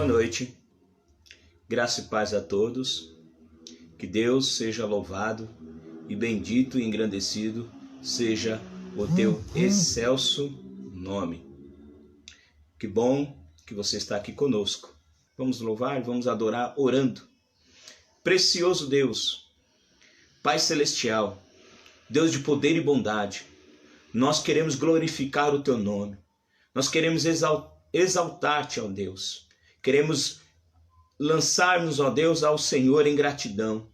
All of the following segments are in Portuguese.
Boa noite, graça e paz a todos, que Deus seja louvado e bendito e engrandecido seja o teu excelso nome. Que bom que você está aqui conosco. Vamos louvar, vamos adorar orando. Precioso Deus, Pai Celestial, Deus de poder e bondade, nós queremos glorificar o teu nome, nós queremos exaltar-te, ó Deus, queremos lançar-nos, ó Deus, ao Senhor em gratidão,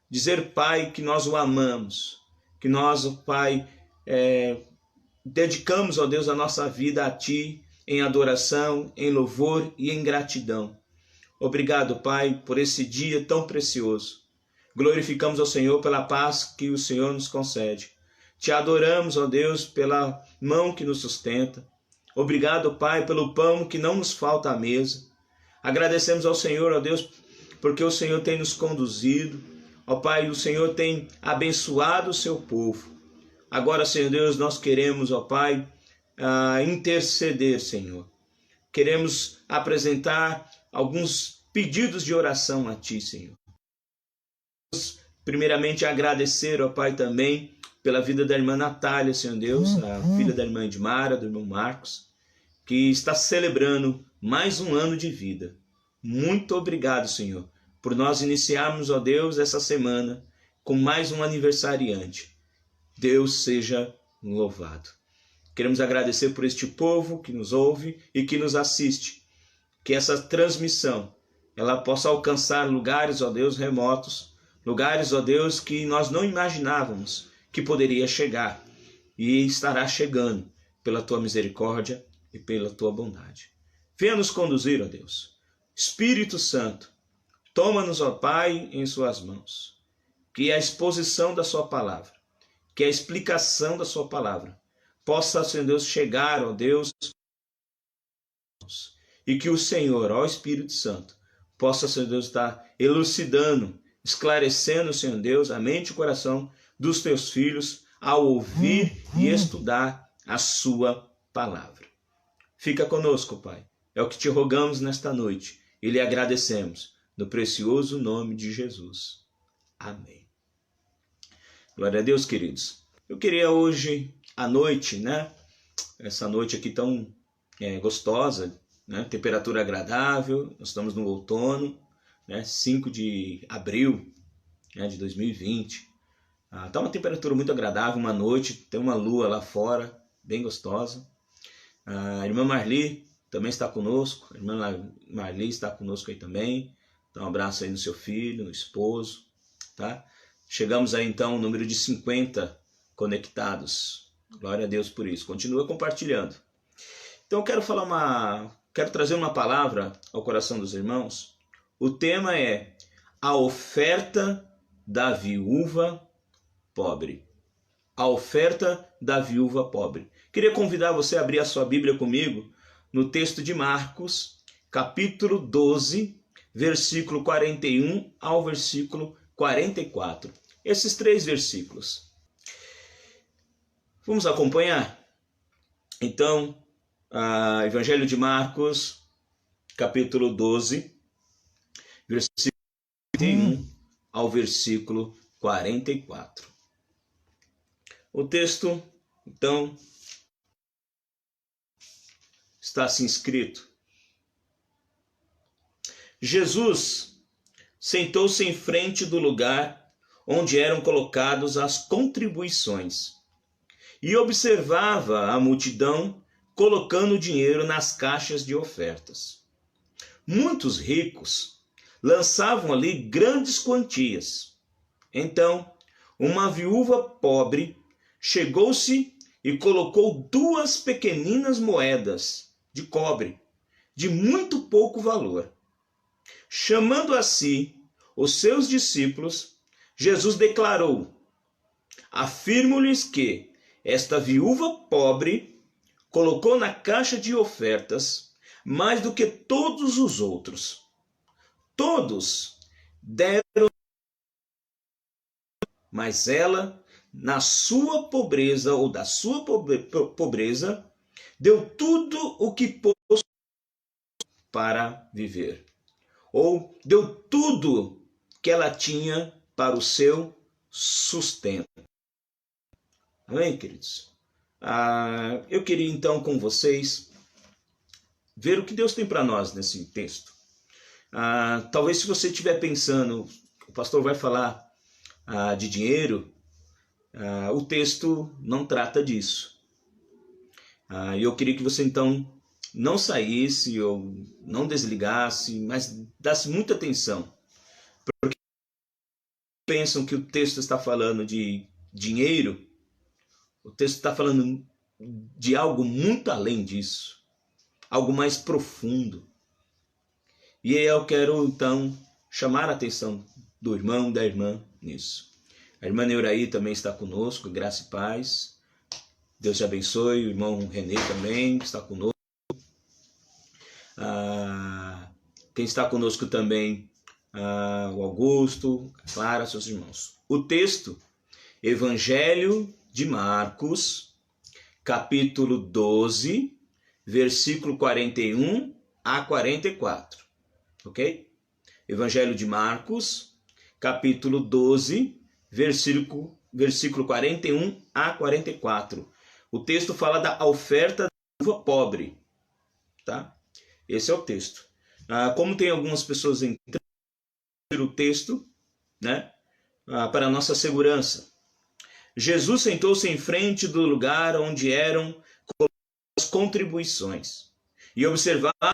dizer, Pai, que nós o amamos, que nós, ó Pai, dedicamos, ó Deus, a nossa vida a Ti, em adoração, em louvor e em gratidão. Obrigado, Pai, por esse dia tão precioso. Glorificamos ao Senhor pela paz que o Senhor nos concede. Te adoramos, ó Deus, pela mão que nos sustenta. Obrigado, Pai, pelo pão que não nos falta à mesa. Agradecemos ao Senhor, ó Deus, porque o Senhor tem nos conduzido. Ó Pai, o Senhor tem abençoado o seu povo. Agora, Senhor Deus, nós queremos, ó Pai, interceder, Senhor. Queremos apresentar alguns pedidos de oração a Ti, Senhor. Primeiramente, agradecer, ó Pai, também pela vida da irmã Natália, Senhor Deus, a filha da irmã Edmara, do irmão Marcos, que está celebrando mais um ano de vida. Muito obrigado, Senhor, por nós iniciarmos, ó Deus, essa semana com mais um aniversariante. Deus seja louvado. Queremos agradecer por este povo que nos ouve e que nos assiste. Que essa transmissão ela possa alcançar lugares, ó Deus, remotos, lugares, ó Deus, que nós não imaginávamos que poderia chegar e estará chegando pela Tua misericórdia e pela Tua bondade. Venha nos conduzir, ó Deus. Espírito Santo, toma-nos, ó Pai, em Suas mãos. Que a exposição da Sua palavra, que a explicação da Sua palavra possa, Senhor Deus, chegar, ó Deus, e que o Senhor, ó Espírito Santo, possa, Senhor Deus, estar elucidando, esclarecendo, Senhor Deus, a mente e o coração dos Teus filhos ao ouvir e estudar a Sua palavra. Fica conosco, Pai. É o que Te rogamos nesta noite e lhe agradecemos, no precioso nome de Jesus. Amém. Glória a Deus, queridos. Eu queria hoje à noite, essa noite aqui tão gostosa, temperatura agradável, nós estamos no outono, 5 de abril de 2020. Está uma temperatura muito agradável, uma noite, tem uma lua lá fora, bem gostosa. A irmã Marli também está conosco, a irmã Marli está conosco aí também. Dá um abraço aí no seu filho, no esposo, tá? Chegamos aí então ao número de 50 conectados. Glória a Deus por isso. Continua compartilhando. Então eu quero trazer uma palavra ao coração dos irmãos. O tema é a oferta da viúva pobre. A oferta da viúva pobre. Queria convidar você a abrir a sua Bíblia comigo no texto de Marcos, capítulo 12, versículo 41 ao versículo 44. Esses 3 versículos. Vamos acompanhar? Então, Evangelho de Marcos, capítulo 12, versículo 41 ao versículo 44. O texto, então, está assim escrito. Jesus sentou-se em frente do lugar onde eram colocados as contribuições e observava a multidão colocando dinheiro nas caixas de ofertas. Muitos ricos lançavam ali grandes quantias. Então, uma viúva pobre chegou-se e colocou 2 pequeninas moedas de cobre, de muito pouco valor. Chamando a si os seus discípulos, Jesus declarou: afirmo-lhes que esta viúva pobre colocou na caixa de ofertas mais do que todos os outros. Todos deram, mas ela, na sua pobreza ou da sua pobreza, deu tudo o que pôde. para viver. Ou deu tudo que ela tinha para o seu sustento. Amém, queridos? Eu queria então com vocês ver o que Deus tem para nós nesse texto. Talvez se você estiver pensando, o pastor vai falar de dinheiro, o texto não trata disso. E eu queria que você então não saísse ou não desligasse, mas desse muita atenção. Porque pensam que o texto está falando de dinheiro, o texto está falando de algo muito além disso, algo mais profundo. E eu quero então chamar a atenção do irmão, da irmã nisso. A irmã Neuraí também está conosco, graça e paz. Deus te abençoe. O irmão Renê também está conosco. Quem está conosco também, o Augusto, a Clara, seus irmãos. O texto, Evangelho de Marcos, capítulo 12, versículo 41 a 44. Ok? Evangelho de Marcos, capítulo 12, versículo 41 a 44. O texto fala da oferta da viúva pobre. Tá? Esse é o texto. Como tem algumas pessoas entrando no texto, né, para a nossa segurança. Jesus sentou-se em frente do lugar onde eram colocadas as contribuições e observava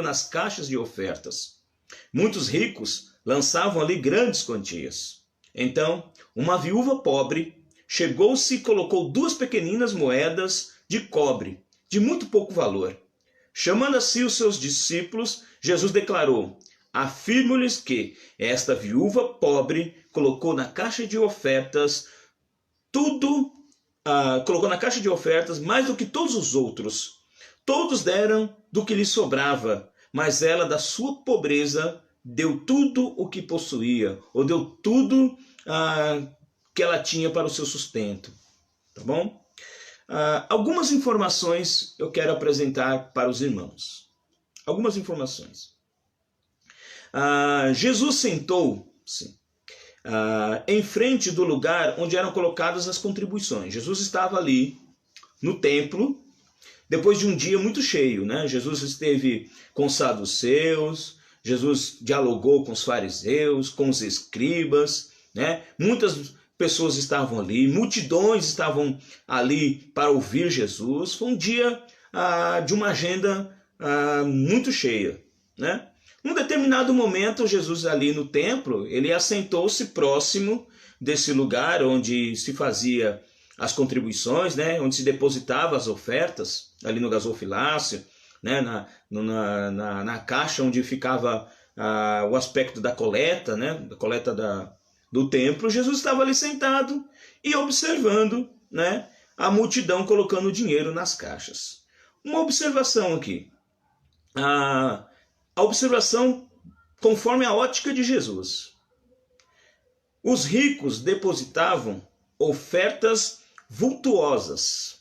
nas caixas de ofertas. Muitos ricos lançavam ali grandes quantias. Então, uma viúva pobre chegou-se e colocou 2 pequeninas moedas de cobre, de muito pouco valor. Chamando assim os seus discípulos, Jesus declarou: afirmo-lhes que esta viúva pobre colocou na caixa de ofertas mais do que todos os outros. Todos deram do que lhe sobrava, mas ela da sua pobreza deu tudo o que possuía, ou deu tudo que ela tinha para o seu sustento. Tá bom? Algumas informações eu quero apresentar para os irmãos. Algumas informações. Jesus sentou-se em frente do lugar onde eram colocadas as contribuições. Jesus estava ali no templo, depois de um dia muito cheio, né? Jesus esteve com os saduceus, Jesus dialogou com os fariseus, com os escribas, né? Muitas pessoas estavam ali, multidões estavam ali para ouvir Jesus. Foi um dia de uma agenda muito cheia, né? Num determinado momento, Jesus ali no templo, ele assentou-se próximo desse lugar onde se fazia as contribuições, né? Onde se depositava as ofertas, ali no gasofilácio, né? na caixa onde ficava o aspecto da coleta, né? Da coleta do templo. Jesus estava ali sentado e observando, né? A multidão colocando dinheiro nas caixas. Uma observação aqui. A observação conforme a ótica de Jesus. Os ricos depositavam ofertas vultuosas,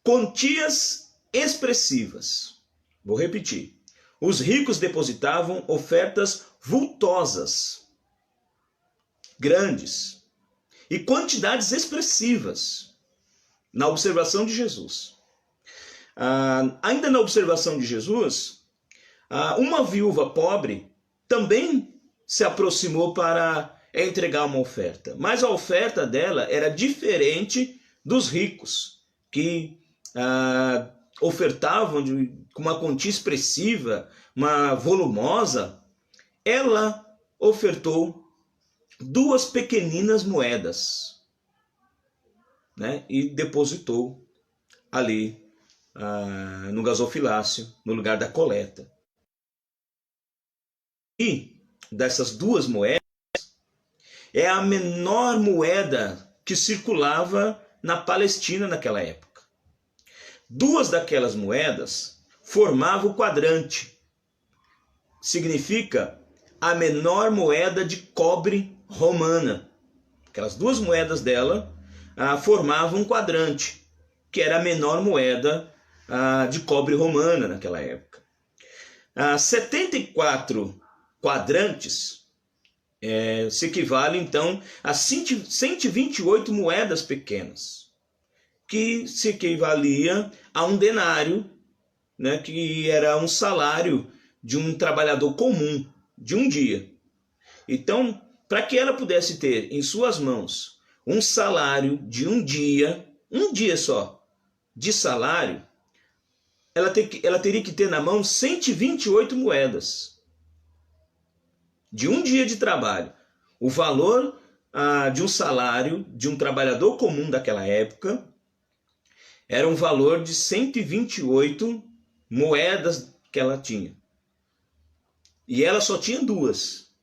quantias expressivas. Vou repetir. Os ricos depositavam ofertas vultosas, grandes, e quantidades expressivas, na observação de Jesus. Ainda na observação de Jesus, uma viúva pobre também se aproximou para entregar uma oferta. Mas a oferta dela era diferente dos ricos, que ofertavam com uma quantia expressiva, uma volumosa. Ela ofertou 2 pequeninas moedas, né? E depositou ali no gasofilácio, no lugar da coleta. E dessas 2 moedas, é a menor moeda que circulava na Palestina naquela época. 2 daquelas moedas formavam o quadrante. Significa a menor moeda de cobre romana. Aquelas 2 moedas dela formavam um quadrante, que era a menor moeda de cobre romana naquela época. 74 quadrantes se equivale então a 128 moedas pequenas, que se equivalia a um denário, né, que era um salário de um trabalhador comum de um dia. Então, para que ela pudesse ter em suas mãos um salário de um dia só de salário, ela teria que ter na mão 128 moedas de um dia de trabalho. O valor de um salário de um trabalhador comum daquela época era um valor de 128 moedas que ela tinha. E ela só tinha duas,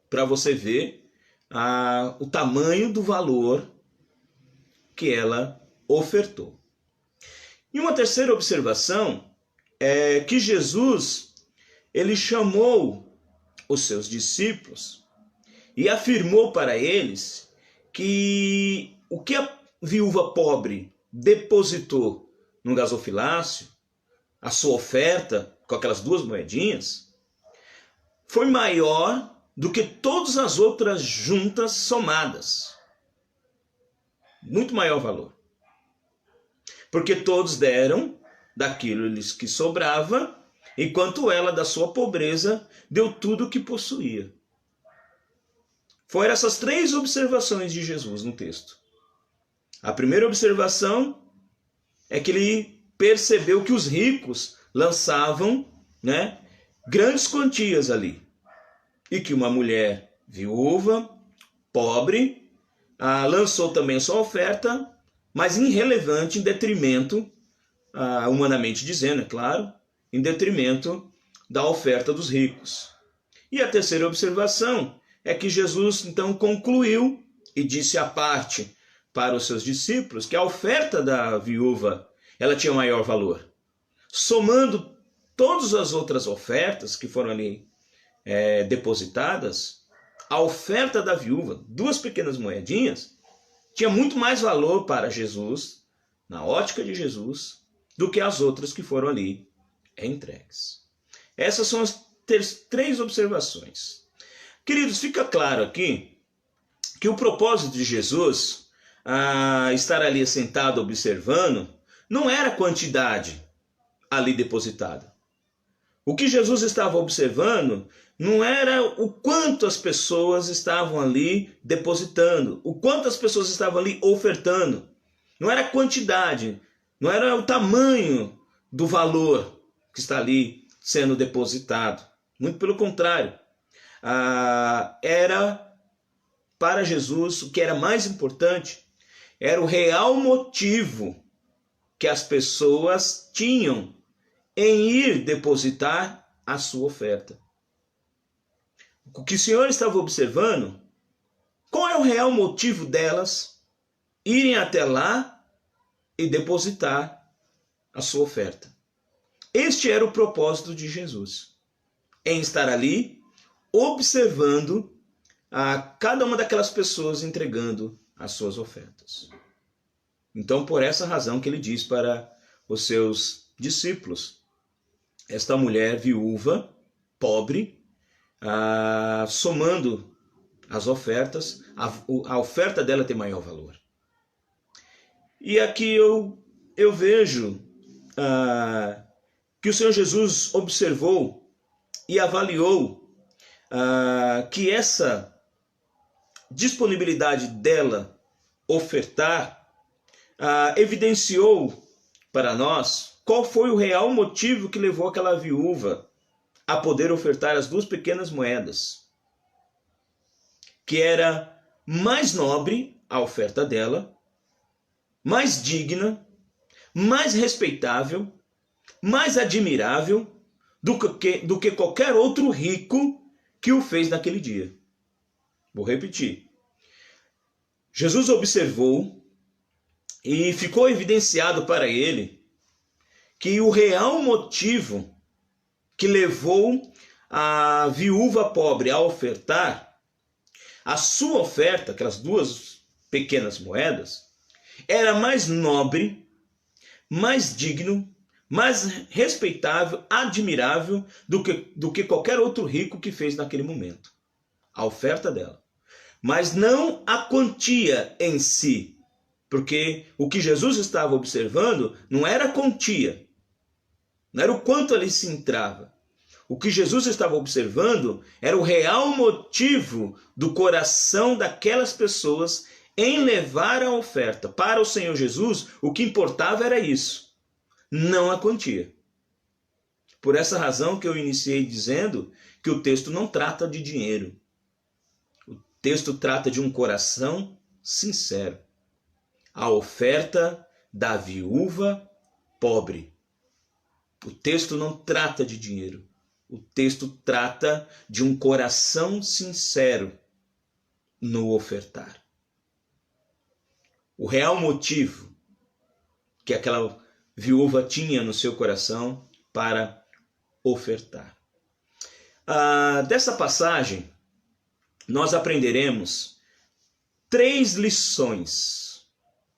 para você ver o tamanho do valor que ela ofertou. E uma terceira observação é que Jesus, ele chamou os seus discípulos e afirmou para eles que o que a viúva pobre depositou no gasofilácio, a sua oferta com aquelas duas moedinhas, foi maior do que todas as outras juntas somadas. Muito maior valor. Porque todos deram daquilo que sobrava, enquanto ela, da sua pobreza, deu tudo o que possuía. Foram essas três observações de Jesus no texto. A primeira observação é que ele percebeu que os ricos lançavam, né, grandes quantias ali. E que uma mulher viúva, pobre, lançou também sua oferta, mas irrelevante, em detrimento, humanamente dizendo, é claro, em detrimento da oferta dos ricos. E a terceira observação é que Jesus então concluiu e disse à parte para os seus discípulos que a oferta da viúva ela tinha maior valor. Somando todas as outras ofertas que foram ali depositadas, a oferta da viúva, duas pequenas moedinhas, tinha muito mais valor para Jesus, na ótica de Jesus, do que as outras que foram ali entregues. Essas são as três observações. Queridos, fica claro aqui que o propósito de Jesus estar ali sentado observando não era a quantidade ali depositada. O que Jesus estava observando não era o quanto as pessoas estavam ali depositando, o quanto as pessoas estavam ali ofertando. Não era a quantidade, não era o tamanho do valor que está ali sendo depositado. Muito pelo contrário. Era para Jesus o que era mais importante, era o real motivo que as pessoas tinham em ir depositar a sua oferta. O que o Senhor estava observando, qual é o real motivo delas irem até lá e depositar a sua oferta? Este era o propósito de Jesus, em estar ali observando a cada uma daquelas pessoas entregando as suas ofertas. Então, por essa razão que ele diz para os seus discípulos, esta mulher viúva, pobre, somando as ofertas, a oferta dela tem maior valor. E aqui eu vejo que o Senhor Jesus observou e avaliou que essa disponibilidade dela ofertar evidenciou para nós qual foi o real motivo que levou aquela viúva a poder ofertar as duas pequenas moedas, que era mais nobre a oferta dela, mais digna, mais respeitável, mais admirável do que qualquer outro rico que o fez naquele dia. Vou repetir. Jesus observou e ficou evidenciado para ele que o real motivo que levou a viúva pobre a ofertar a sua oferta, aquelas duas pequenas moedas, era mais nobre, mais digno, mais respeitável, admirável do que qualquer outro rico que fez naquele momento. A oferta dela. Mas não a quantia em si. Porque o que Jesus estava observando não era a quantia. Não era o quanto ali se entrava. O que Jesus estava observando era o real motivo do coração daquelas pessoas em levar a oferta. Para o Senhor Jesus, o que importava era isso, não a quantia. Por essa razão que eu iniciei dizendo que o texto não trata de dinheiro. O texto trata de um coração sincero. A oferta da viúva pobre. O texto não trata de dinheiro. O texto trata de um coração sincero no ofertar. O real motivo que aquela viúva tinha no seu coração para ofertar. Dessa passagem, nós aprenderemos 3 lições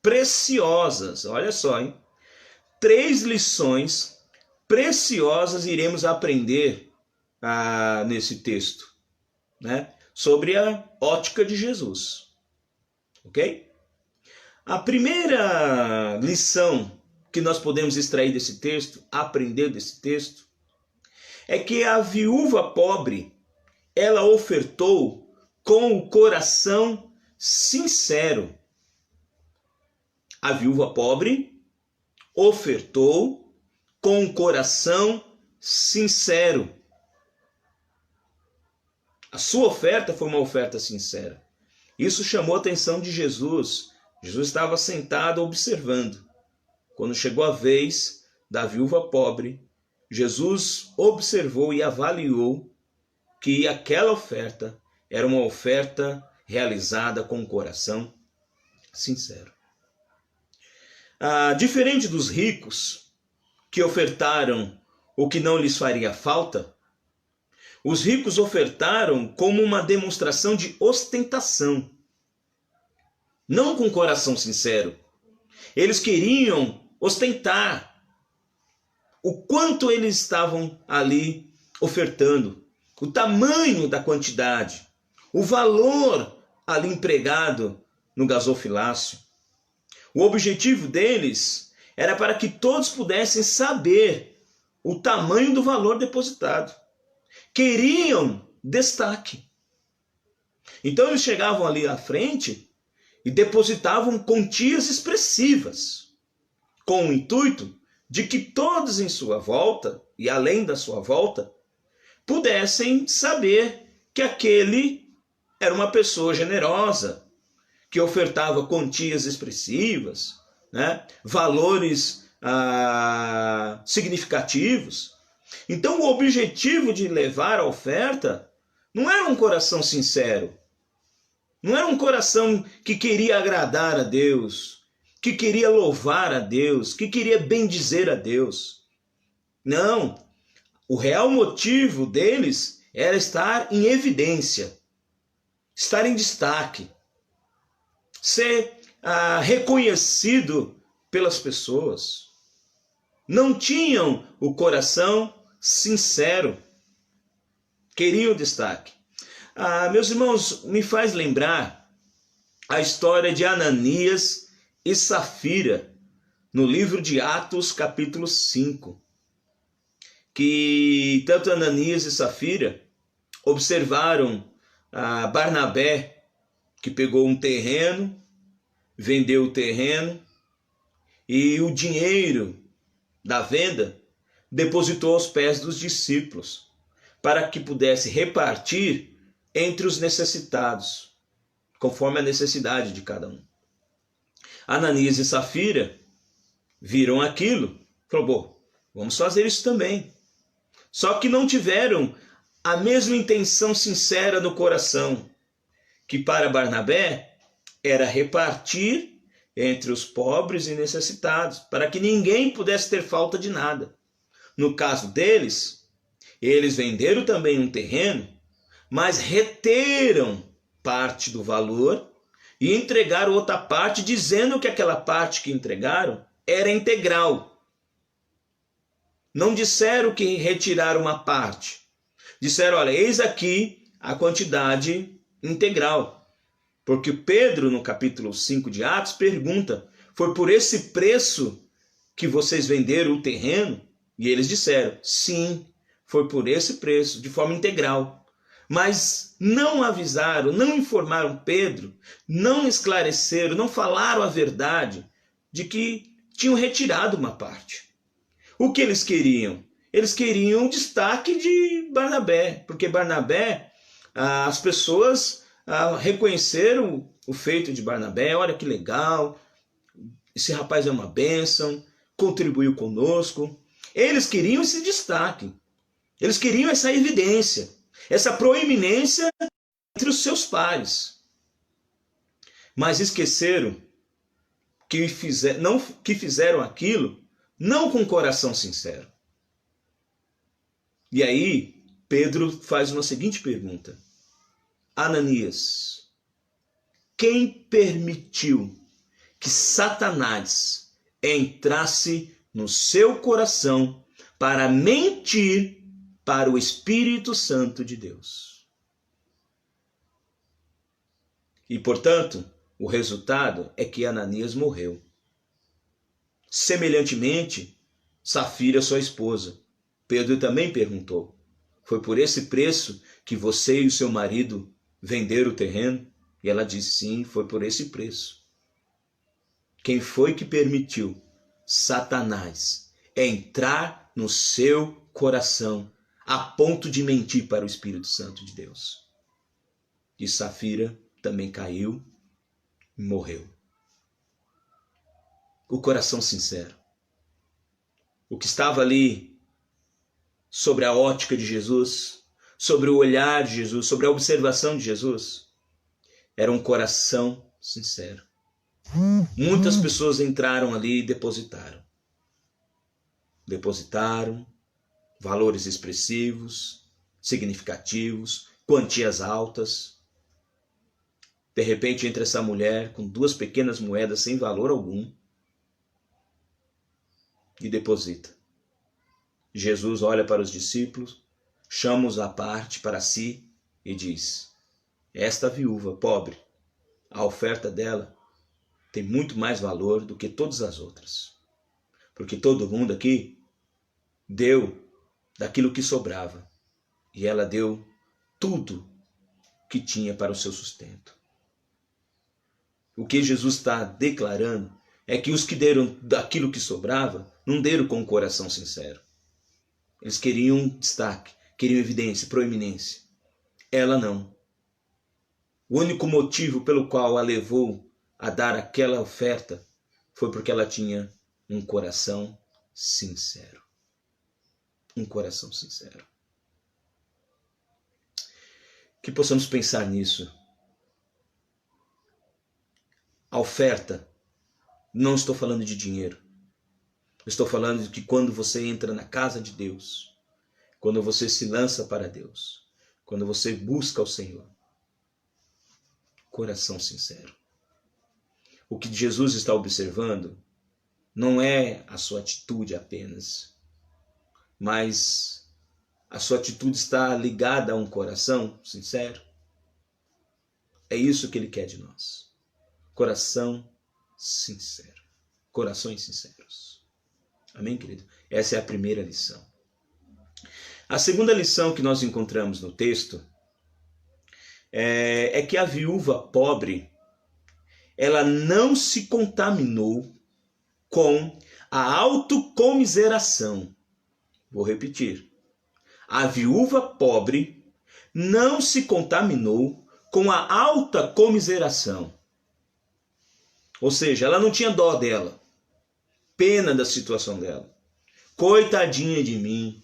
preciosas. Olha só, hein? 3 lições preciosas iremos aprender nesse texto, né? Sobre a ótica de Jesus. Ok? A primeira lição que nós podemos extrair desse texto, aprender desse texto, é que a viúva pobre, ela ofertou com o coração sincero. A viúva pobre ofertou com o coração sincero. A sua oferta foi uma oferta sincera. Isso chamou a atenção de Jesus. Jesus estava sentado observando. Quando chegou a vez da viúva pobre, Jesus observou e avaliou que aquela oferta era uma oferta realizada com o coração sincero. Diferente dos ricos que ofertaram o que não lhes faria falta, os ricos ofertaram como uma demonstração de ostentação, não com coração sincero. Eles queriam ostentar o quanto eles estavam ali ofertando, o tamanho da quantidade, o valor ali empregado no gasofilácio. O objetivo deles era para que todos pudessem saber o tamanho do valor depositado. Queriam destaque. Então eles chegavam ali à frente e depositavam quantias expressivas, com o intuito de que todos em sua volta, e além da sua volta, pudessem saber que aquele era uma pessoa generosa, que ofertava quantias expressivas, né? Valores significativos. Então o objetivo de levar a oferta não era um coração sincero, não era um coração que queria agradar a Deus, que queria louvar a Deus, que queria bendizer a Deus. Não, o real motivo deles era estar em evidência, estar em destaque, ser reconhecido pelas pessoas. Não tinham o coração sincero, queriam destaque. Meus irmãos, me faz lembrar a história de Ananias e Safira, no livro de Atos, capítulo 5. Que tanto Ananias e Safira observaram Barnabé, que pegou um terreno, vendeu o terreno, e o dinheiro da venda depositou aos pés dos discípulos, para que pudesse repartir entre os necessitados, conforme a necessidade de cada um. Ananias e Safira viram aquilo, falou, bom, vamos fazer isso também. Só que não tiveram a mesma intenção sincera no coração, que para Barnabé era repartir entre os pobres e necessitados, para que ninguém pudesse ter falta de nada. No caso deles, eles venderam também um terreno, mas reteram parte do valor e entregaram outra parte, dizendo que aquela parte que entregaram era integral. Não disseram que retiraram uma parte. Disseram, olha, eis aqui a quantidade integral. Porque Pedro, no capítulo 5 de Atos, pergunta, foi por esse preço que vocês venderam o terreno? E eles disseram, sim, foi por esse preço, de forma integral. Mas não avisaram, não informaram Pedro, não esclareceram, não falaram a verdade de que tinham retirado uma parte. O que eles queriam? Eles queriam o destaque de Barnabé, porque Barnabé, as pessoas reconheceram o feito de Barnabé, olha que legal, esse rapaz é uma bênção, contribuiu conosco. Eles queriam esse destaque, eles queriam essa evidência, essa proeminência entre os seus pares. Mas esqueceram que fizeram aquilo não com coração sincero. E aí, Pedro faz uma seguinte pergunta. Ananias, quem permitiu que Satanás entrasse no seu coração para mentir para o Espírito Santo de Deus? E, portanto, o resultado é que Ananias morreu. Semelhantemente, Safira, sua esposa. Pedro também perguntou, foi por esse preço que você e o seu marido venderam o terreno? E ela disse, sim, foi por esse preço. Quem foi que permitiu Satanás entrar no seu coração a ponto de mentir para o Espírito Santo de Deus? E Safira também caiu e morreu. O coração sincero. O que estava ali sobre a ótica de Jesus, sobre o olhar de Jesus, sobre a observação de Jesus, era um coração sincero. Muitas pessoas entraram ali e depositaram. Depositaram valores expressivos, significativos, quantias altas. De repente entra essa mulher com 2 pequenas moedas sem valor algum e deposita. Jesus olha para os discípulos, chama-os à parte para si e diz, esta viúva pobre, a oferta dela tem muito mais valor do que todas as outras. Porque todo mundo aqui deu daquilo que sobrava. E ela deu tudo que tinha para o seu sustento. O que Jesus está declarando é que os que deram daquilo que sobrava, não deram com o coração sincero. Eles queriam destaque, queriam evidência, proeminência. Ela não. O único motivo pelo qual a levou a dar aquela oferta foi porque ela tinha um coração sincero. Um coração sincero. Que possamos pensar nisso. A oferta, não estou falando de dinheiro. Estou falando de que quando você entra na casa de Deus, quando você se lança para Deus, quando você busca o Senhor, coração sincero. O que Jesus está observando não é a sua atitude apenas, mas a sua atitude está ligada a um coração sincero. É isso que ele quer de nós. Coração sincero. Corações sinceros. Amém, querido? Essa é a primeira lição. A segunda lição que nós encontramos no texto é que a viúva pobre, ela não se contaminou com a autocomiseração. Vou repetir. A viúva pobre não se contaminou com a alta comiseração. Ou seja, ela não tinha dó dela, pena da situação dela. Coitadinha de mim,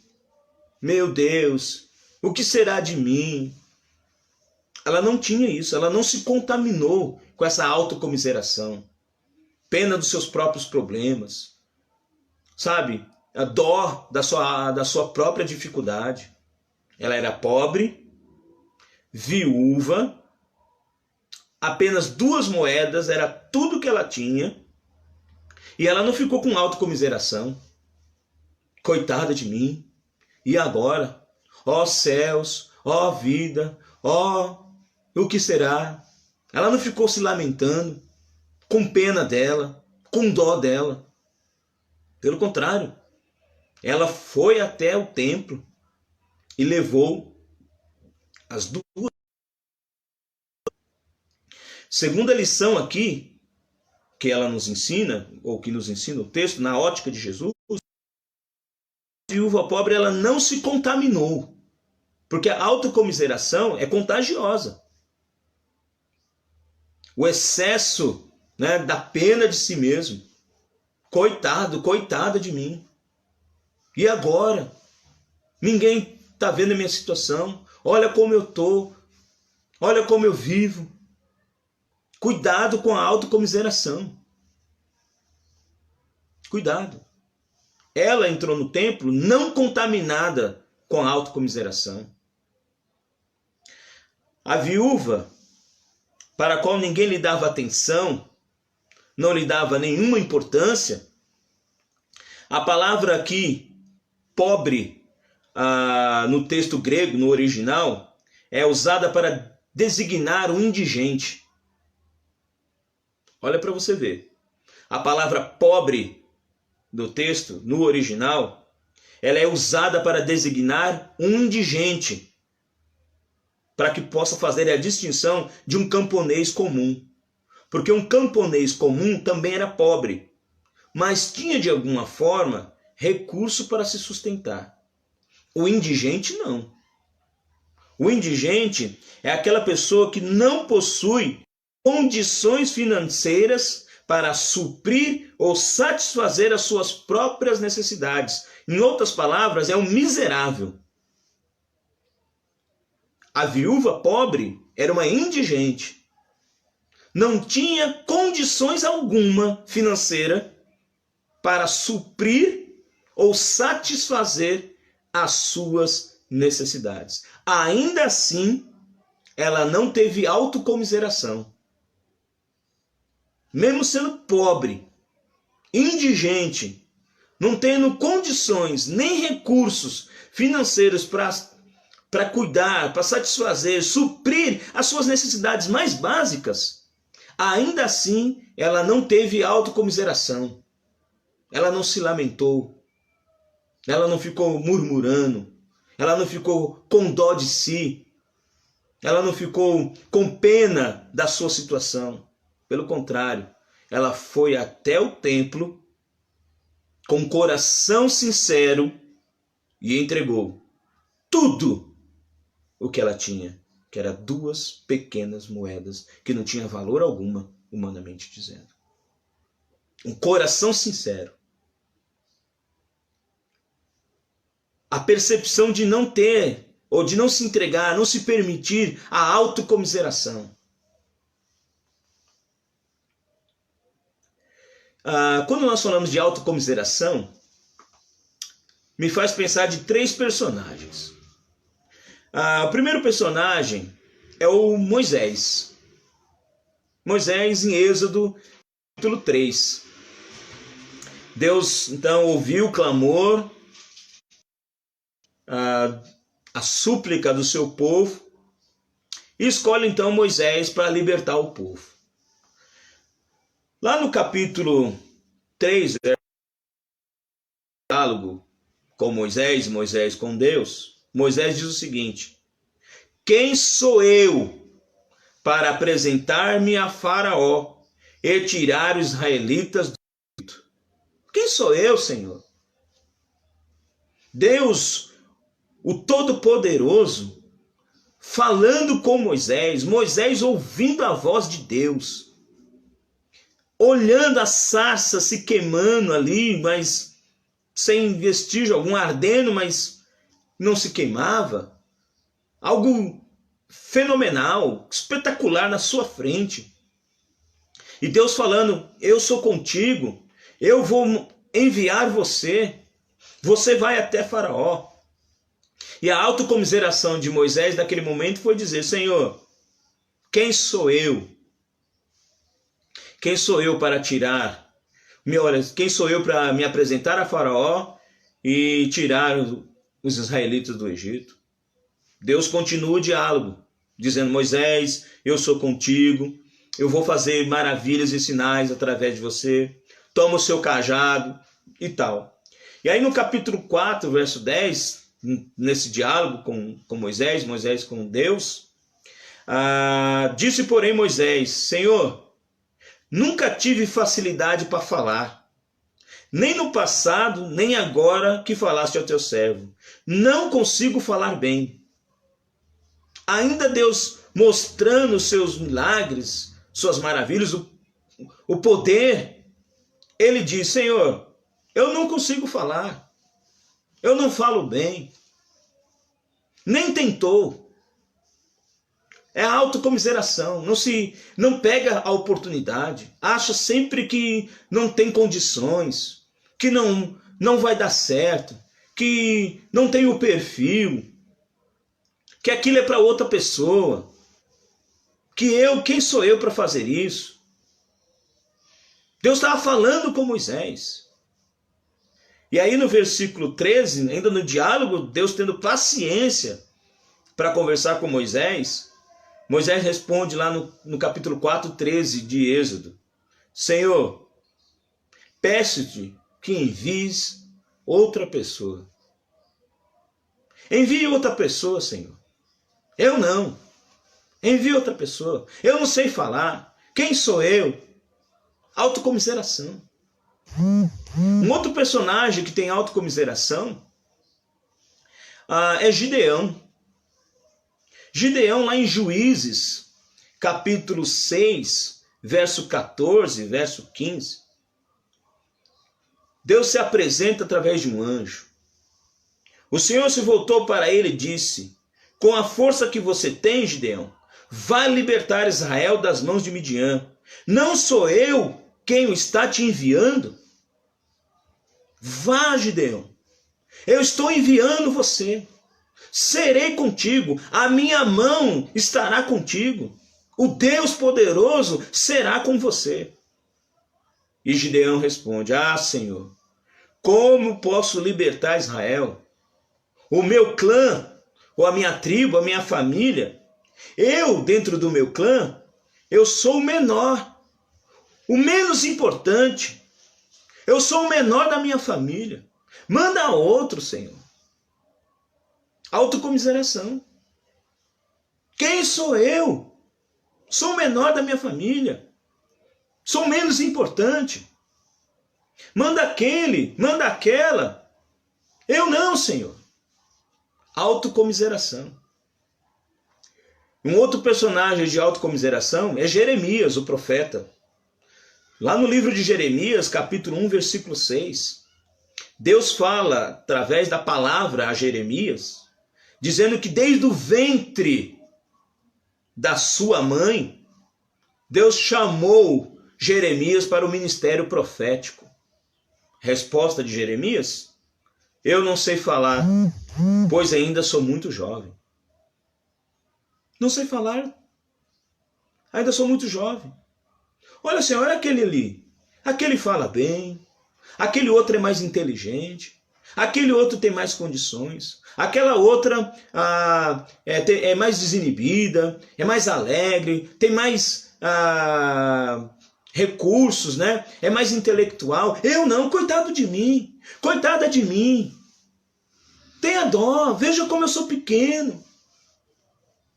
meu Deus, o que será de mim? Ela não tinha isso, ela não se contaminou com essa autocomiseração, pena dos seus próprios problemas, sabe? A dó da sua própria dificuldade. Ela era pobre, viúva, apenas 2 moedas, era tudo que ela tinha, e ela não ficou com autocomiseração. coitada de mim. E agora? Ó céus, ó vida, ó o que será? Ela não ficou se lamentando, com pena dela, com dó dela. Pelo contrário, ela foi até o templo e levou as duas. Segunda lição aqui, que ela nos ensina, ou que nos ensina o texto, na ótica de Jesus, a viúva pobre ela não se contaminou, porque a autocomiseração é contagiosa. O excesso, né, da pena de si mesmo. Coitado, coitada de mim. E agora? Ninguém está vendo a minha situação. Olha como eu estou. Olha como eu vivo. Cuidado com a autocomiseração. Cuidado. Ela entrou no templo não contaminada com a autocomiseração. A viúva, para a qual ninguém lhe dava atenção, não lhe dava nenhuma importância, a palavra aqui, pobre, no texto grego, no original, é usada para designar o indigente. Olha para você ver. A palavra pobre do texto, no original, ela é usada para designar um indigente, para que possa fazer a distinção de um camponês comum. Porque um camponês comum também era pobre, mas tinha de alguma forma recurso para se sustentar. O indigente não. O indigente é aquela pessoa que não possui condições financeiras para suprir ou satisfazer as suas próprias necessidades. Em outras palavras, é um miserável. A viúva pobre era uma indigente. Não tinha condições alguma financeira para suprir ou satisfazer as suas necessidades. Ainda assim, ela não teve autocomiseração. Mesmo sendo pobre, indigente, não tendo condições nem recursos financeiros para cuidar, para satisfazer, suprir as suas necessidades mais básicas, ainda assim ela não teve autocomiseração. Ela não se lamentou. Ela não ficou murmurando. Ela não ficou com dó de si. Ela não ficou com pena da sua situação. Pelo contrário, ela foi até o templo com coração sincero e entregou tudo o que ela tinha, que era 2 pequenas moedas, que não tinha valor alguma, humanamente dizendo. Um coração sincero. A percepção de não ter, ou de não se entregar, não se permitir a autocomiseração. Quando nós falamos de autocomiseração, me faz pensar de 3 personagens. O primeiro personagem é o Moisés. Moisés em Êxodo, capítulo 3. Deus, então, ouviu o clamor, a súplica do seu povo, e escolhe, então, Moisés para libertar o povo. Lá no capítulo 3, diálogo com Moisés, Moisés com Deus, Moisés diz o seguinte: quem sou eu para apresentar-me a Faraó e tirar os israelitas do Egito? Quem sou eu, Senhor? Deus, o Todo-Poderoso, falando com Moisés, Moisés ouvindo a voz de Deus, olhando a sarça se queimando ali, mas sem vestígio algum, ardendo, mas não se queimava. Algo fenomenal, espetacular na sua frente. E Deus falando: eu sou contigo, eu vou enviar você, você vai até Faraó. E a autocomiseração de Moisés naquele momento foi dizer: Senhor, quem sou eu? Quem sou eu para tirar? Olha, quem sou eu para me apresentar a Faraó e tirar os israelitas do Egito. Deus continua o diálogo, dizendo: Moisés, eu sou contigo, eu vou fazer maravilhas e sinais através de você, toma o seu cajado e tal. E aí no capítulo 4, verso 10, nesse diálogo com Moisés com Deus, disse porém Moisés: Senhor, nunca tive facilidade para falar, nem no passado, nem agora que falaste ao teu servo. Não consigo falar bem. Ainda Deus mostrando os seus milagres, suas maravilhas, o poder, ele diz: Senhor, eu não consigo falar, eu não falo bem. Nem tentou. É a autocomiseração, não pega a oportunidade, acha sempre que não tem condições, que não vai dar certo, que não tem o perfil, que aquilo é para outra pessoa, quem sou eu para fazer isso? Deus estava falando com Moisés. E aí no versículo 13, ainda no diálogo, Deus tendo paciência para conversar com Moisés, Moisés responde lá no capítulo 4, 13 de Êxodo: Senhor, peço-te que envies outra pessoa. Envie outra pessoa, Senhor. Eu não. Envie outra pessoa. Eu não sei falar. Quem sou eu? Autocomiseração. Um outro personagem que tem autocomiseração é Gideão. Gideão, lá em Juízes, capítulo 6, verso 14, verso 15. Deus se apresenta através de um anjo. O Senhor se voltou para ele e disse: com a força que você tem, Gideão, vai libertar Israel das mãos de Midian. Não sou eu quem o está te enviando? Vá, Gideão, eu estou enviando você. Serei contigo, a minha mão estará contigo. O Deus poderoso será com você. E Gideão responde: Senhor, como posso libertar Israel? O meu clã, ou a minha tribo, a minha família, eu, dentro do meu clã, eu sou o menor, o menos importante. Eu sou o menor da minha família. Manda outro, Senhor. Autocomiseração. Quem sou eu? Sou o menor da minha família. Sou o menos importante. Manda aquele, manda aquela. Eu não, Senhor. Autocomiseração. Um outro personagem de autocomiseração é Jeremias, o profeta. Lá no livro de Jeremias, capítulo 1, versículo 6, Deus fala através da palavra a Jeremias, dizendo que desde o ventre da sua mãe, Deus chamou Jeremias para o ministério profético. Resposta de Jeremias: eu não sei falar, pois ainda sou muito jovem. Não sei falar, ainda sou muito jovem. Olha, Senhor, olha aquele ali. Aquele fala bem, aquele outro é mais inteligente, aquele outro tem mais condições, aquela outra é mais desinibida, é mais alegre, tem mais recursos, né? É mais intelectual. Eu não, coitado de mim, coitada de mim. Tenha dó, veja como eu sou pequeno,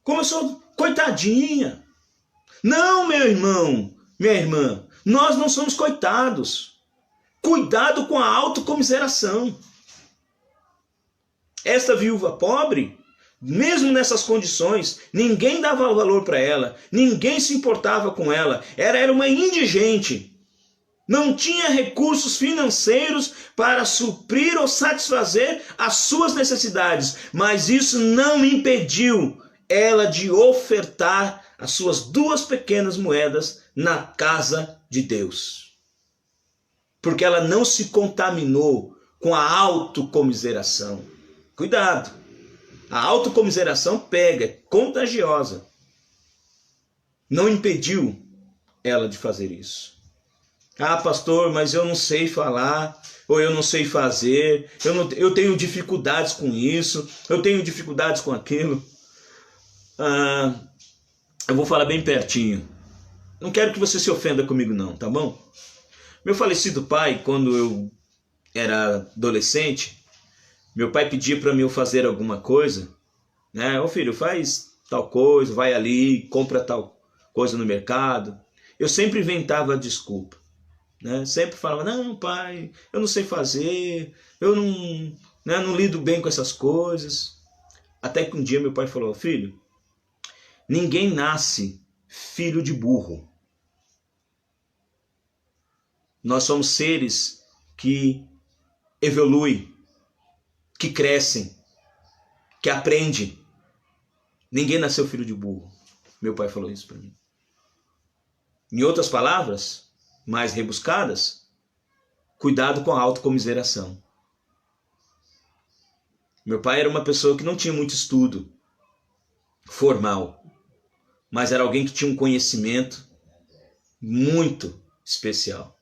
como eu sou coitadinha. Não, meu irmão, minha irmã, nós não somos coitados. Cuidado com a autocomiseração. Esta viúva pobre, mesmo nessas condições, ninguém dava valor para ela, ninguém se importava com ela, era uma indigente, não tinha recursos financeiros para suprir ou satisfazer as suas necessidades, mas isso não impediu ela de ofertar as suas 2 pequenas moedas na casa de Deus, porque ela não se contaminou com a autocomiseração. Cuidado, a autocomiseração pega, é contagiosa. Não impediu ela de fazer isso. Ah, pastor, mas eu não sei falar, ou eu não sei fazer, eu tenho dificuldades com isso, eu tenho dificuldades com aquilo. Eu vou falar bem pertinho. Não quero que você se ofenda comigo não, tá bom? Meu falecido pai, quando eu era adolescente, meu pai pedia para mim eu fazer alguma coisa, né? Ô filho, faz tal coisa, vai ali, compra tal coisa no mercado. Eu sempre inventava desculpa, né? Sempre falava, não pai, eu não sei fazer, eu não, né, não lido bem com essas coisas. Até que um dia meu pai falou, filho, ninguém nasce filho de burro. Nós somos seres que evoluem, que crescem, que aprendem. Ninguém nasceu filho de burro. Meu pai falou isso para mim. Em outras palavras, mais rebuscadas, cuidado com a autocomiseração. Meu pai era uma pessoa que não tinha muito estudo formal, mas era alguém que tinha um conhecimento muito especial.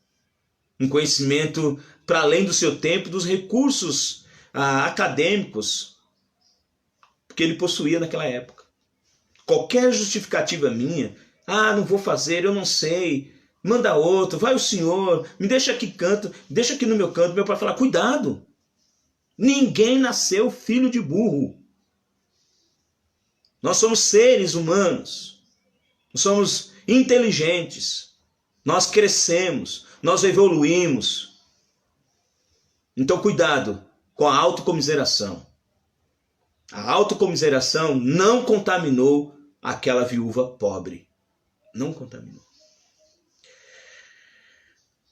Um conhecimento para além do seu tempo, dos recursos acadêmicos que ele possuía naquela época. Qualquer justificativa minha, não vou fazer, eu não sei, manda outro, vai o senhor, me deixa aqui deixa aqui no meu canto, meu pai fala, cuidado, ninguém nasceu filho de burro. Nós somos seres humanos, nós somos inteligentes, nós crescemos, nós evoluímos. Então cuidado com a autocomiseração. A autocomiseração não contaminou aquela viúva pobre. Não contaminou.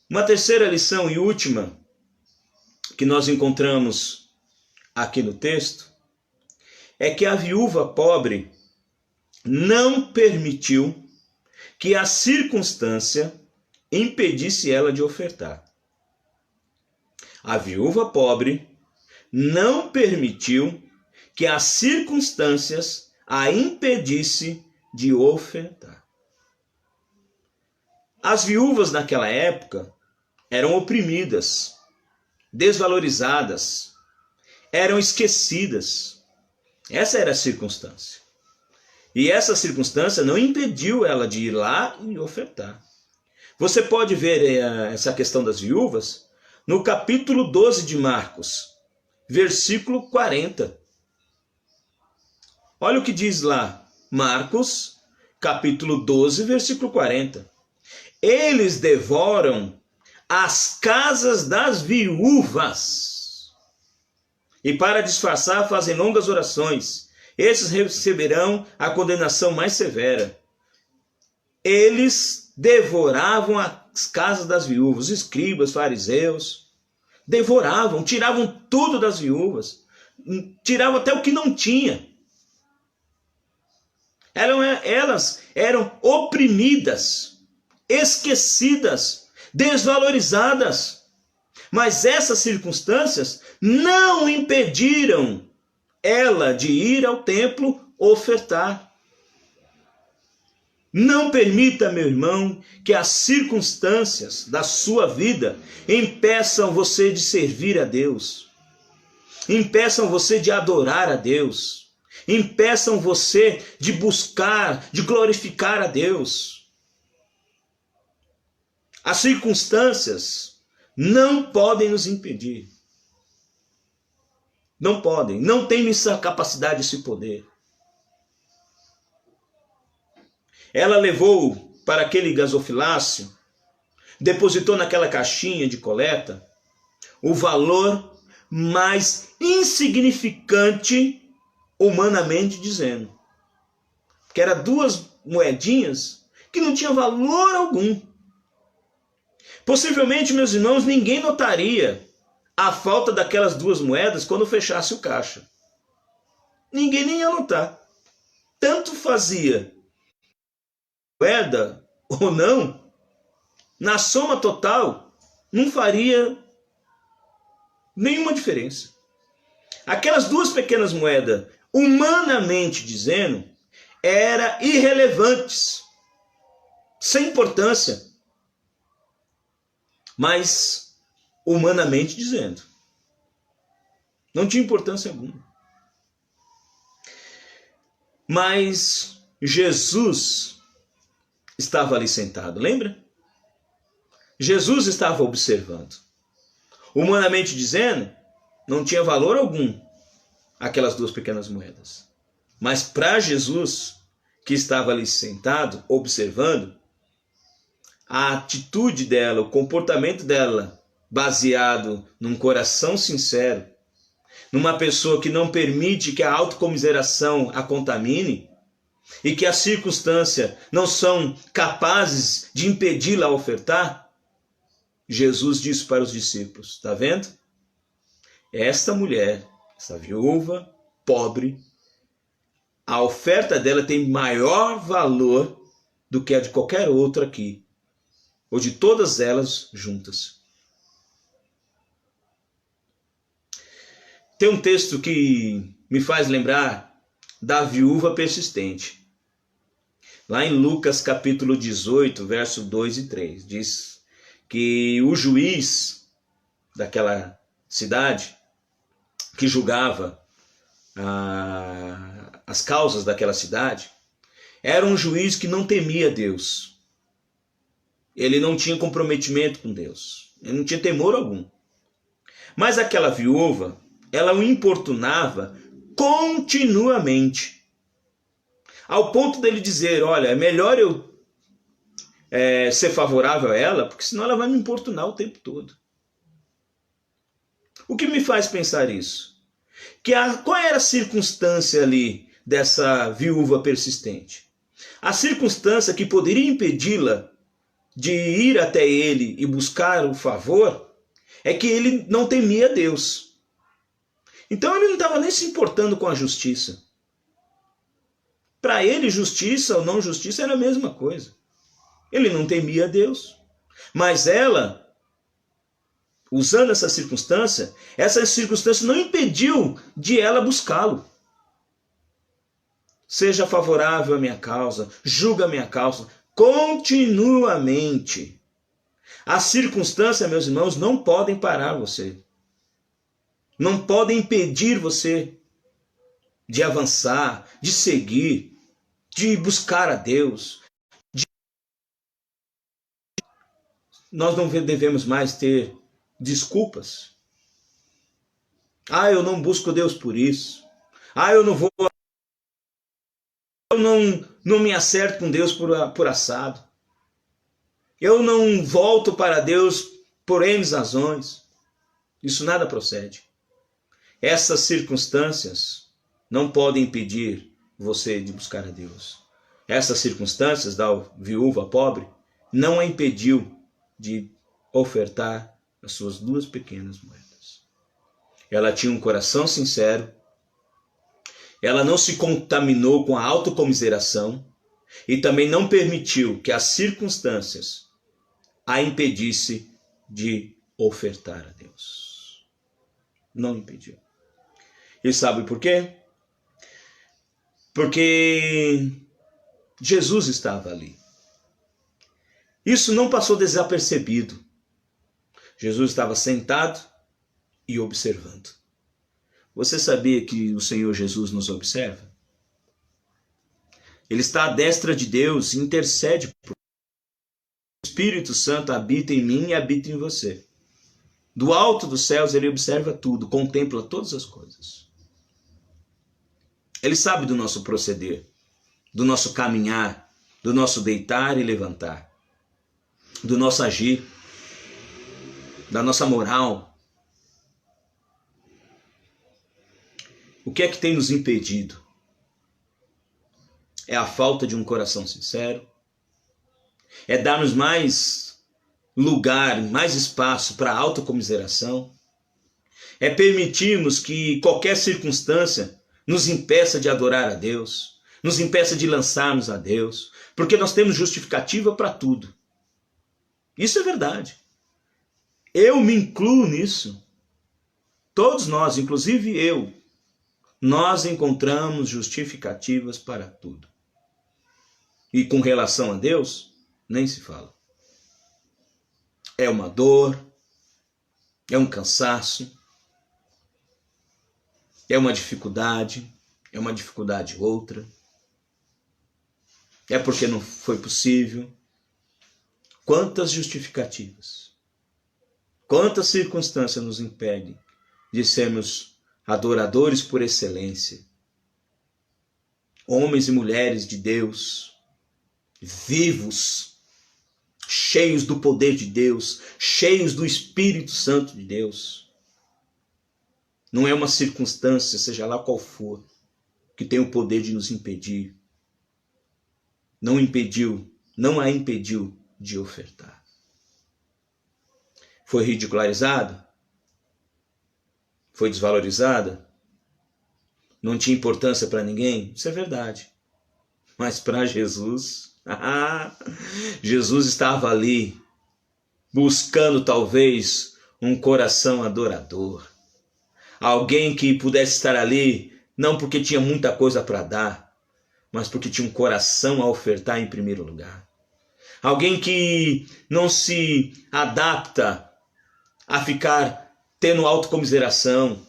Uma terceira lição e última que nós encontramos aqui no texto é que a viúva pobre não permitiu que a circunstância impedisse ela de ofertar. A viúva pobre não permitiu que as circunstâncias a impedisse de ofertar. As viúvas naquela época eram oprimidas, desvalorizadas, eram esquecidas. Essa era a circunstância. E essa circunstância não impediu ela de ir lá e ofertar. Você pode ver essa questão das viúvas no capítulo 12 de Marcos, versículo 40. Olha o que diz lá, Marcos, capítulo 12, versículo 40. Eles devoram as casas das viúvas e para disfarçar fazem longas orações. Esses receberão a condenação mais severa. Eles devoravam as casas das viúvas, escribas, fariseus, devoravam, tiravam tudo das viúvas, tiravam até o que não tinha. Elas eram oprimidas, esquecidas, desvalorizadas. Mas essas circunstâncias não impediram ela de ir ao templo ofertar. Não permita, meu irmão, que as circunstâncias da sua vida impeçam você de servir a Deus, impeçam você de adorar a Deus, impeçam você de buscar, de glorificar a Deus. As circunstâncias não podem nos impedir. Não podem, não tem essa capacidade, esse poder. Ela levou para aquele gasofilácio, depositou naquela caixinha de coleta o valor mais insignificante, humanamente dizendo. Que eram 2 moedinhas que não tinham valor algum. Possivelmente, meus irmãos, ninguém notaria a falta daquelas 2 moedas quando fechasse o caixa. Ninguém nem ia notar. Tanto fazia moeda ou não, na soma total, não faria nenhuma diferença. Aquelas 2 pequenas moedas, humanamente dizendo, eram irrelevantes, sem importância. Mas, humanamente dizendo, não tinha importância alguma. Mas Jesus estava ali sentado, lembra? Jesus estava observando. Humanamente dizendo, não tinha valor algum aquelas 2 pequenas moedas. Mas para Jesus, que estava ali sentado, observando, a atitude dela, o comportamento dela, baseado num coração sincero, numa pessoa que não permite que a autocomiseração a contamine e que a circunstância não são capazes de impedi-la a ofertar, Jesus disse para os discípulos, está vendo? Esta mulher, essa viúva, pobre, a oferta dela tem maior valor do que a de qualquer outra aqui, ou de todas elas juntas. Tem um texto que me faz lembrar da viúva persistente. Lá em Lucas capítulo 18, verso 2 e 3, diz que o juiz daquela cidade, que julgava as causas daquela cidade, era um juiz que não temia Deus. Ele não tinha comprometimento com Deus. Ele não tinha temor algum. Mas aquela viúva, ela o importunava continuamente. Ao ponto dele dizer, olha, é melhor eu ser favorável a ela, porque senão ela vai me importunar o tempo todo. O que me faz pensar isso? Qual era a circunstância ali dessa viúva persistente? A circunstância que poderia impedi-la de ir até ele e buscar o favor é que ele não temia Deus. Então ele não estava nem se importando com a justiça. Para ele, justiça ou não justiça era a mesma coisa. Ele não temia Deus. Mas ela, usando essa circunstância não impediu de ela buscá-lo. Seja favorável à minha causa, julga a minha causa, continuamente. As circunstâncias, meus irmãos, não podem parar você. Não podem impedir você de avançar, de seguir, de buscar a Deus. Nós não devemos mais ter desculpas. Eu não busco Deus por isso. Eu não me acerto com Deus por assado. Eu não volto para Deus por N razões. Isso nada procede. Essas circunstâncias não podem impedir você de buscar a Deus. Essas circunstâncias da viúva pobre não a impediu de ofertar as suas 2 pequenas moedas. Ela tinha um coração sincero, ela não se contaminou com a autocomiseração e também não permitiu que as circunstâncias a impedisse de ofertar a Deus. Não impediu. E sabe por quê? Porque Jesus estava ali. Isso não passou desapercebido. Jesus estava sentado e observando. Você sabia que o Senhor Jesus nos observa? Ele está à destra de Deus e intercede por nós. O Espírito Santo habita em mim e habita em você. Do alto dos céus ele observa tudo, contempla todas as coisas. Ele sabe do nosso proceder, do nosso caminhar, do nosso deitar e levantar, do nosso agir, da nossa moral. O que é que tem nos impedido? É a falta de um coração sincero? É darmos mais lugar, mais espaço para a autocomiseração? É permitirmos que qualquer circunstância nos impeça de adorar a Deus, nos impeça de lançarmos a Deus, porque nós temos justificativa para tudo. Isso é verdade. Eu me incluo nisso. Todos nós, inclusive eu, nós encontramos justificativas para tudo. E com relação a Deus, nem se fala. é uma dor, é um cansaço, é uma dificuldade outra, é porque não foi possível. Quantas justificativas, quantas circunstâncias nos impedem de sermos adoradores por excelência, homens e mulheres de Deus, vivos, cheios do poder de Deus, cheios do Espírito Santo de Deus. Não é uma circunstância, seja lá qual for, que tem o poder de nos impedir. Não a impediu de ofertar. Foi ridicularizada? Foi desvalorizada? Não tinha importância para ninguém? Isso é verdade. Mas para Jesus, Jesus estava ali buscando talvez um coração adorador. Alguém que pudesse estar ali não porque tinha muita coisa para dar, mas porque tinha um coração a ofertar em primeiro lugar. Alguém que não se adapta a ficar tendo autocomiseração,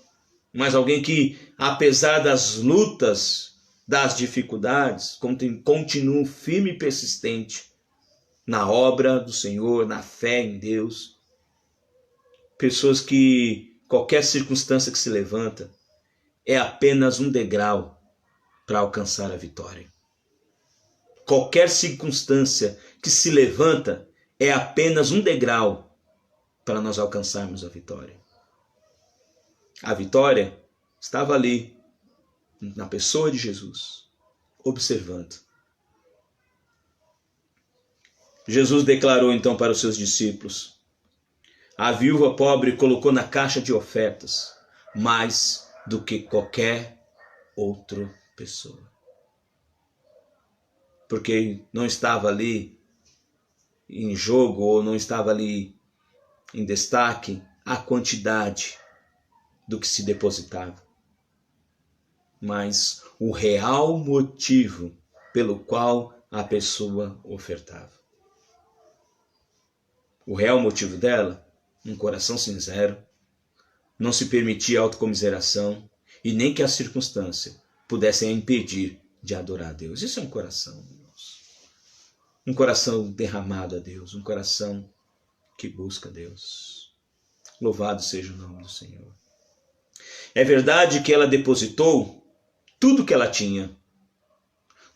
mas alguém que, apesar das lutas, das dificuldades, continua firme e persistente na obra do Senhor, na fé em Deus. Pessoas que qualquer circunstância que se levanta é apenas um degrau para alcançar a vitória. Qualquer circunstância que se levanta é apenas um degrau para nós alcançarmos a vitória. A vitória estava ali, na pessoa de Jesus, observando. Jesus declarou então para os seus discípulos: a viúva pobre colocou na caixa de ofertas mais do que qualquer outra pessoa. Porque não estava ali em jogo, ou não estava ali em destaque a quantidade do que se depositava, mas o real motivo pelo qual a pessoa ofertava. O real motivo dela, um coração sincero, não se permitia autocomiseração e nem que a circunstância pudesse a impedir de adorar a Deus. Isso é um coração, irmãos. Um coração derramado a Deus, um coração que busca Deus. Louvado seja o nome do Senhor. É verdade que ela depositou tudo que ela tinha.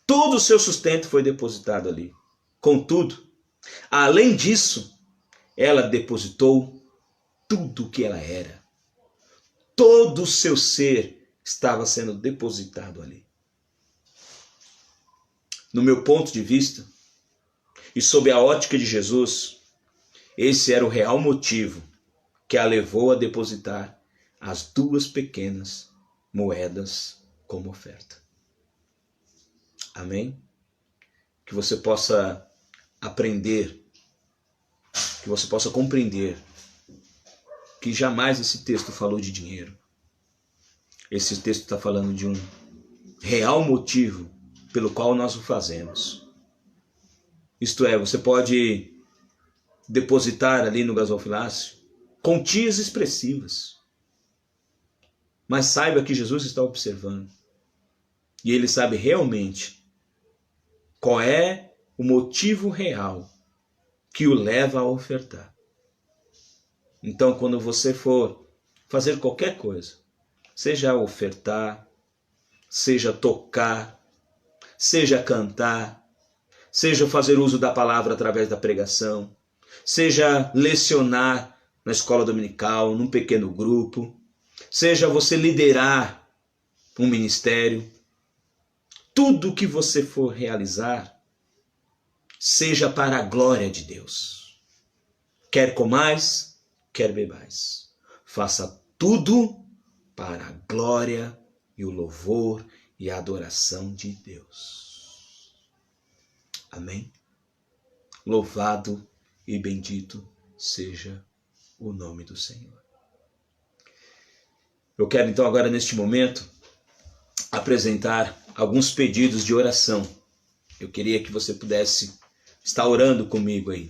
Todo o seu sustento foi depositado ali. Contudo, além disso, ela depositou tudo o que ela era. Todo o seu ser estava sendo depositado ali. No meu ponto de vista, e sob a ótica de Jesus, esse era o real motivo que a levou a depositar as 2 pequenas moedas como oferta. Amém? Que você possa aprender, que você possa compreender que jamais esse texto falou de dinheiro. Esse texto está falando de um real motivo pelo qual nós o fazemos. Isto é, você pode depositar ali no gasofilácio quantias expressivas, mas saiba que Jesus está observando e Ele sabe realmente qual é o motivo real que o leva a ofertar. Então, quando você for fazer qualquer coisa, seja ofertar, seja tocar, seja cantar, seja fazer uso da palavra através da pregação, seja lecionar na escola dominical, num pequeno grupo, seja você liderar um ministério, tudo que você for realizar, seja para a glória de Deus. Quer comais, quer bebais. Faça tudo para a glória e o louvor e a adoração de Deus. Amém? Louvado e bendito seja o nome do Senhor. Eu quero então agora neste momento apresentar alguns pedidos de oração. Eu queria que você pudesse estar orando comigo aí.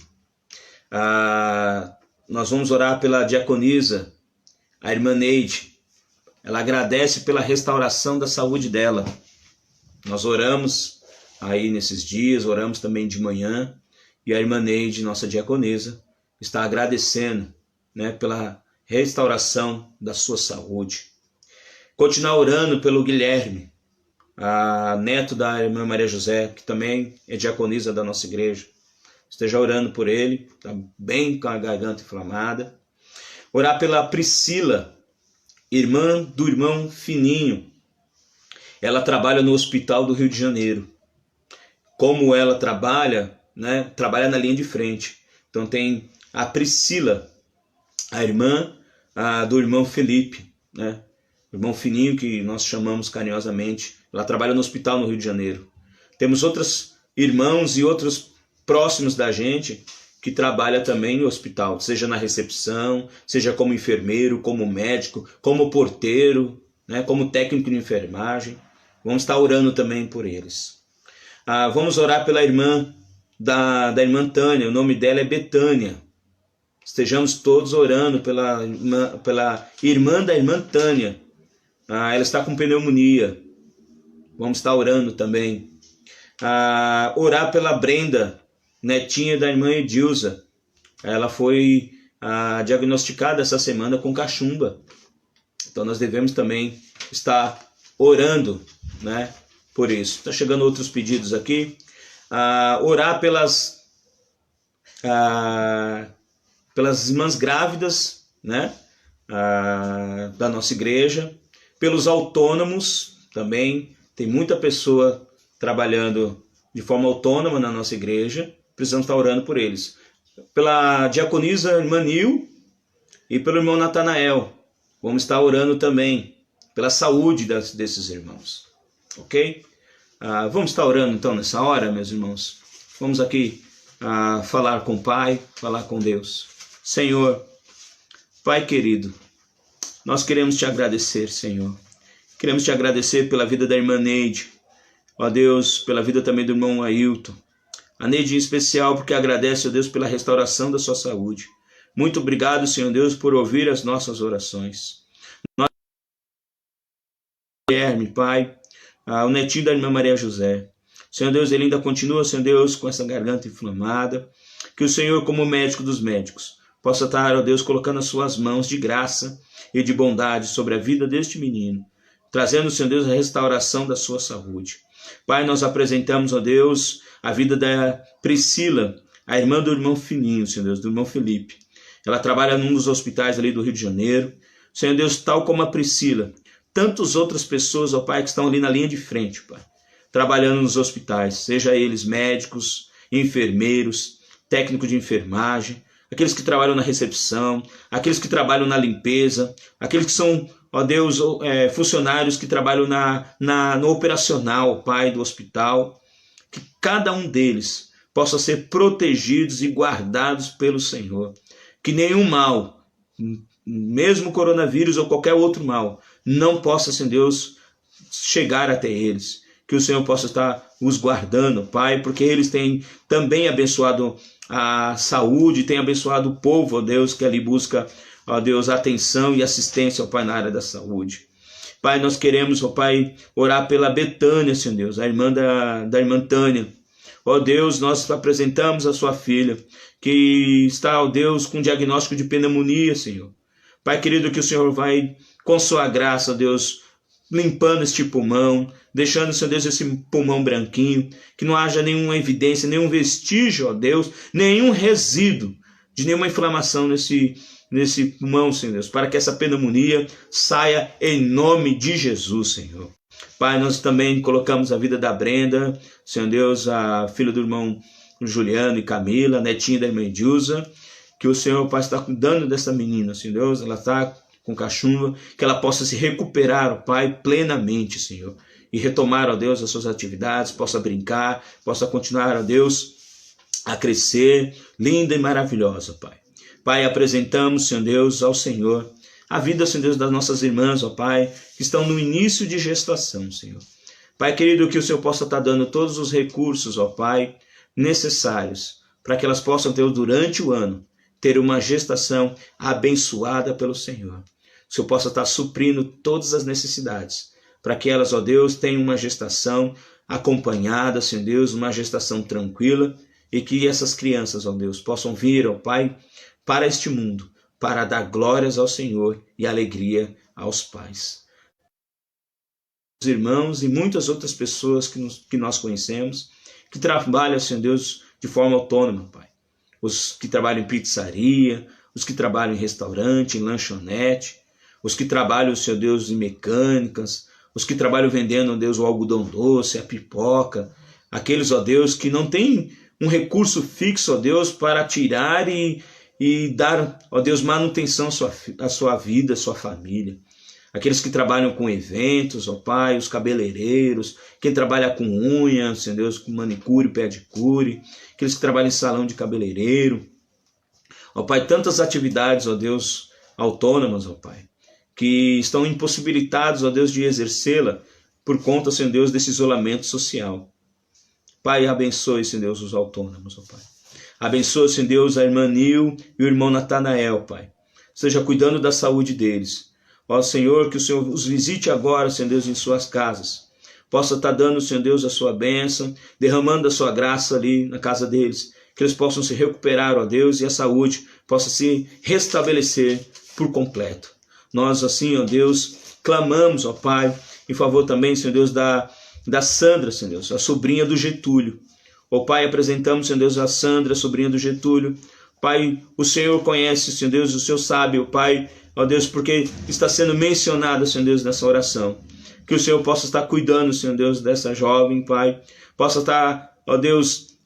Nós vamos orar pela diaconisa, a irmã Neide. Ela agradece pela restauração da saúde dela. Nós oramos aí nesses dias, oramos também de manhã, e a irmã Neide, nossa diaconisa, está agradecendo, né, pela restauração da sua saúde. Continuar orando pelo Guilherme, neto da irmã Maria José, que também é diaconisa da nossa igreja. Esteja orando por ele, está bem com a garganta inflamada. Orar pela Priscila, irmã do irmão Fininho. Ela trabalha no hospital do Rio de Janeiro. Como ela trabalha, né, trabalha na linha de frente. Então tem a Priscila, a irmã do irmão Felipe, né? O irmão Fininho, que nós chamamos carinhosamente. Ela trabalha no hospital no Rio de Janeiro. Temos outros irmãos e outros próximos da gente que trabalha também no hospital, seja na recepção, seja como enfermeiro, como médico, como porteiro, né, como técnico de enfermagem. Vamos estar orando também por eles. Vamos orar pela irmã da irmã Tânia, o nome dela é Betânia. Estejamos todos orando pela irmã da irmã Tânia. Ela está com pneumonia. Vamos estar orando também. Orar pela Brenda, netinha da irmã Edilza. Ela foi diagnosticada essa semana com cachumba. Então nós devemos também estar orando, né, por isso. Está chegando outros pedidos aqui. Orar pelas irmãs grávidas, né, da nossa igreja. Pelos autônomos também. Tem muita pessoa trabalhando de forma autônoma na nossa igreja. Precisamos estar orando por eles. Pela diaconisa irmã Nil e pelo irmão Natanael. Vamos estar orando também pela saúde desses irmãos. Ok? Vamos estar orando então nessa hora, meus irmãos. Vamos aqui falar com o Pai, falar com Deus. Senhor, Pai querido, nós queremos te agradecer, Senhor. Queremos te agradecer pela vida da irmã Neide. Ó Deus, pela vida também do irmão Ailton. A Neide em especial, porque agradece, ó Deus, pela restauração da sua saúde. Muito obrigado, Senhor Deus, por ouvir as nossas orações. Nós, Guilherme, Pai, o netinho da irmã Maria José. Senhor Deus, ele ainda continua, Senhor Deus, com essa garganta inflamada. Que o Senhor, como médico dos médicos, possa estar, ó Deus, colocando as suas mãos de graça e de bondade sobre a vida deste menino, trazendo, Senhor Deus, a restauração da sua saúde. Pai, nós apresentamos, ó Deus, a vida da Priscila, a irmã do irmão Fininho, Senhor Deus, do irmão Felipe. Ela trabalha num dos hospitais ali do Rio de Janeiro. Senhor Deus, tal como a Priscila, tantas outras pessoas, ó Pai, que estão ali na linha de frente, Pai, trabalhando nos hospitais, seja eles médicos, enfermeiros, técnicos de enfermagem, aqueles que trabalham na recepção, aqueles que trabalham na limpeza, aqueles que são, ó Deus, funcionários que trabalham no operacional, Pai, do hospital. Que cada um deles possa ser protegidos e guardados pelo Senhor. Que nenhum mal, mesmo coronavírus ou qualquer outro mal, não possa, Senhor Deus, chegar até eles. Que o Senhor possa estar os guardando, Pai, porque eles têm também abençoado a saúde, têm abençoado o povo, ó Deus, que ali busca, ó Deus, atenção e assistência, ó Pai, na área da saúde. Pai, nós queremos, ó Pai, orar pela Betânia, Senhor Deus, a irmã da irmã Tânia. Ó Deus, nós apresentamos a sua filha, que está, ó Deus, com diagnóstico de pneumonia, Senhor. Pai querido, que o Senhor vai, com sua graça, ó Deus, limpando este pulmão, deixando, Senhor Deus, esse pulmão branquinho, que não haja nenhuma evidência, nenhum vestígio, ó Deus, nenhum resíduo de nenhuma inflamação nesse pulmão, Senhor Deus, para que essa pneumonia saia em nome de Jesus, Senhor. Pai, nós também colocamos a vida da Brenda, Senhor Deus, a filha do irmão Juliano e Camila, a netinha da irmã Edilza, que o Senhor, Pai, está cuidando dessa menina, Senhor Deus, ela está com cachumba, que ela possa se recuperar, ó Pai, plenamente, Senhor, e retomar, ó Deus, as suas atividades, possa brincar, possa continuar, ó Deus, a crescer, linda e maravilhosa, Pai. Pai, apresentamos, Senhor Deus, ao Senhor a vida, Senhor Deus, das nossas irmãs, ó Pai, que estão no início de gestação, Senhor. Pai querido, que o Senhor possa estar dando todos os recursos, ó Pai, necessários para que elas possam ter durante o ano, ter uma gestação abençoada pelo Senhor. O Senhor possa estar suprindo todas as necessidades, para que elas, ó Deus, tenham uma gestação acompanhada, Senhor Deus, uma gestação tranquila, e que essas crianças, ó Deus, possam vir, ó Pai, para este mundo, para dar glórias ao Senhor e alegria aos pais. Os irmãos e muitas outras pessoas que nós conhecemos, que trabalham, Senhor Deus, de forma autônoma, Pai. Os que trabalham em pizzaria, os que trabalham em restaurante, em lanchonete, os que trabalham, Senhor Deus, em mecânicas, os que trabalham vendendo, ó Deus, o algodão doce, a pipoca, aqueles, ó Deus, que não têm um recurso fixo, ó Deus, para tirar e dar, ó Deus, manutenção à sua vida, à sua família. Aqueles que trabalham com eventos, ó Pai, os cabeleireiros, quem trabalha com unha, Senhor Deus, com manicure, pedicure, aqueles que trabalham em salão de cabeleireiro. Ó Pai, tantas atividades, ó Deus, autônomas, ó Pai, que estão impossibilitados, ó Deus, de exercê-la por conta, Senhor Deus, desse isolamento social. Pai, abençoe, Senhor Deus, os autônomos, ó Pai. Abençoe, Senhor Deus, a irmã Nil e o irmão Natanael, Pai. Seja cuidando da saúde deles. Ó Senhor, que o Senhor os visite agora, Senhor Deus, em suas casas. Possa estar dando, Senhor Deus, a sua bênção, derramando a sua graça ali na casa deles. Que eles possam se recuperar, ó Deus, e a saúde possa se restabelecer por completo. Nós assim, ó Deus, clamamos, ó Pai, em favor também, Senhor Deus, da Sandra, Senhor Deus, a sobrinha do Getúlio. Ó Pai, apresentamos, Senhor Deus, a Sandra, a sobrinha do Getúlio. Pai, o Senhor conhece, Senhor Deus, o Senhor sabe, ó Pai, ó Deus, porque está sendo mencionada, Senhor Deus, nessa oração. Que o Senhor possa estar cuidando, Senhor Deus, dessa jovem, Pai. Possa estar, ó Deus,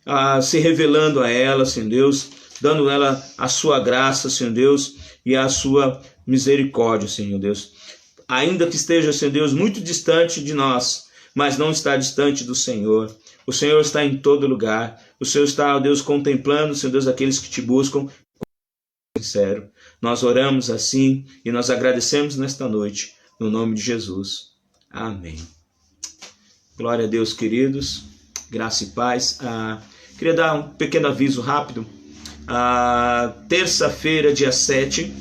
se revelando a ela, Senhor Deus, dando a ela a sua graça, Senhor Deus, e a sua misericórdia, Senhor Deus. Ainda que esteja, Senhor Deus, muito distante de nós, mas não está distante do Senhor. O Senhor está em todo lugar. O Senhor está, ó Deus, contemplando, Senhor Deus, aqueles que te buscam. Sincero. Nós oramos assim e nós agradecemos nesta noite, no nome de Jesus. Amém. Glória a Deus, queridos. Graça e paz. Queria dar um pequeno aviso rápido. Terça-feira, dia 7,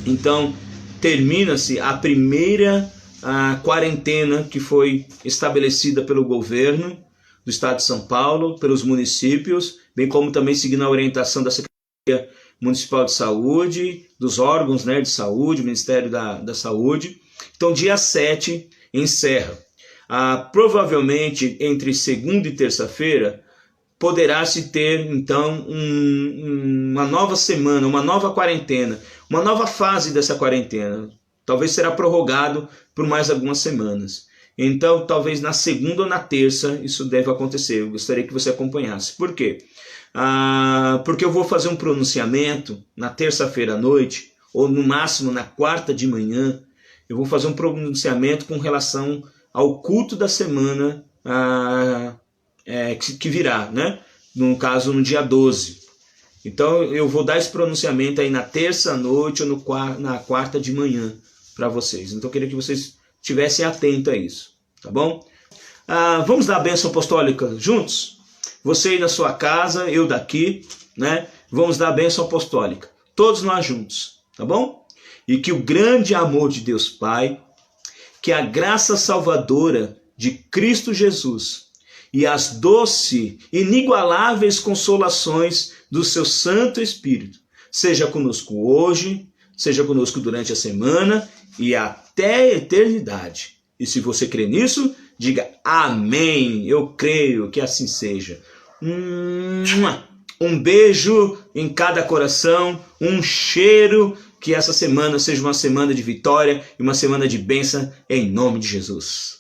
então termina-se a primeira quarentena que foi estabelecida pelo governo do estado de São Paulo, pelos municípios, bem como também seguindo a orientação da Secretaria Municipal de Saúde, dos órgãos, né, de saúde, Ministério da Saúde. Então, dia 7 encerra. Provavelmente, entre segunda e terça-feira, poderá-se ter, então, uma nova semana, uma nova quarentena, uma nova fase dessa quarentena. Talvez será prorrogado por mais algumas semanas. Então, talvez na segunda ou na terça isso deve acontecer. Eu gostaria que você acompanhasse. Por quê? Porque eu vou fazer um pronunciamento na terça-feira à noite, ou no máximo na quarta de manhã. Eu vou fazer um pronunciamento com relação ao culto da semana que virá, né? No caso, no dia 12. Então, eu vou dar esse pronunciamento aí na terça à noite ou na quarta de manhã para vocês. Então, eu queria que vocês estivessem atentos a isso, tá bom? Vamos dar a bênção apostólica juntos? Você aí na sua casa, eu daqui, né? Vamos dar a bênção apostólica. Todos nós juntos, tá bom? E que o grande amor de Deus Pai, que a graça salvadora de Cristo Jesus e as doces, inigualáveis consolações do seu Santo Espírito seja conosco hoje, seja conosco durante a semana e até a eternidade. E se você crê nisso, diga amém. Eu creio que assim seja. Um beijo em cada coração, um cheiro, que essa semana seja uma semana de vitória e uma semana de bênção em nome de Jesus.